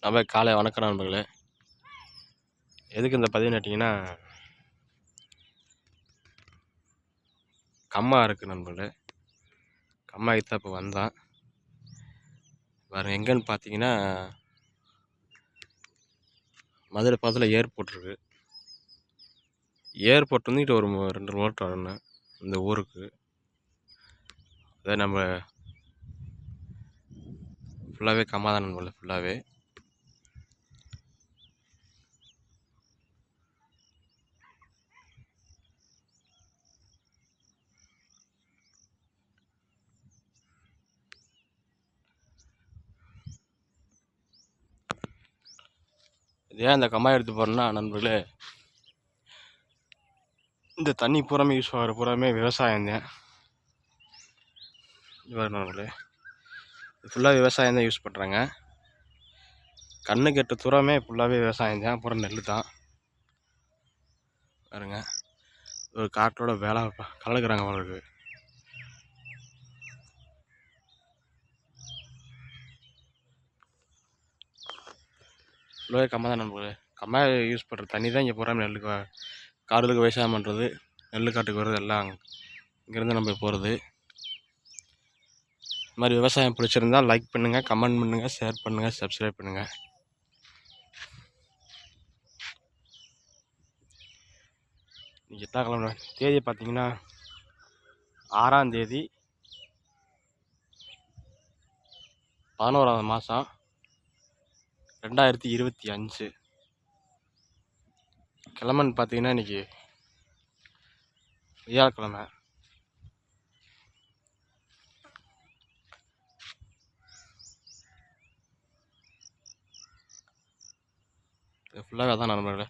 நம்ம காலை வணக்கம் நண்பர்களே. எதுக்கு இந்த பதிவு நட்டிங்கன்னா, கம்மா இருக்குது நண்பர்களே. கம்மா தான் இப்போ வந்தான். வேறு எங்கேன்னு பார்த்தீங்கன்னா, மதுரை பக்கத்தில் ஏர்போர்ட் இருக்குது. ஏர்போர்ட் வந்துட்டு ஒரு 2 கிலோமீட்டர் வரணும் இந்த ஊருக்கு. அதை நம்ம ஃபுல்லாகவே கம்மா தான் நண்பர்களே. ஃபுல்லாகவே ஏன் இந்த கம்மா எடுத்து போகிறேன்னா நண்பர்களே, இந்த தண்ணி பூராமே யூஸ் ஆகிற பூராமே விவசாயம் தான். நண்பர்களே, ஃபுல்லாக விவசாயம் தான் யூஸ் பண்ணுறாங்க. கண்ணு கெட்ட தூரமே ஃபுல்லாகவே விவசாயம் தான். அப்புறம் நெல் தான் பாருங்க. ஒரு காட்டோட வேலை கலக்குறாங்க அவங்களுக்கு. ஃபுல்லாகவே கம்மா தான் நண்பர்களே. கம்மா யூஸ் பண்ணுற தண்ணி தான் இங்கே பூராமே நெல்லுக்கு காடுகளுக்கு விவசாயம் பண்ணுறது, நெல் காட்டுக்கு வர்றது எல்லாம் இங்கேருந்து நம்ம போகிறது. இது மாதிரி விவசாயம் பிடிச்சிருந்தால் லைக் பண்ணுங்கள், கமெண்ட் பண்ணுங்கள், ஷேர் பண்ணுங்கள், சப்ஸ்கிரைப் பண்ணுங்கள். இன்றைக்கி எத்தனை கிழமை தேதி பார்த்தீங்கன்னா 6ஆம் தேதி 11ஆவது மாதம் 2025. கிழமைன்னு பார்த்தீங்கன்னா இன்றைக்கி வியாழக்கிழமை. ஃபுல்லாக அதான் நண்பர்களே.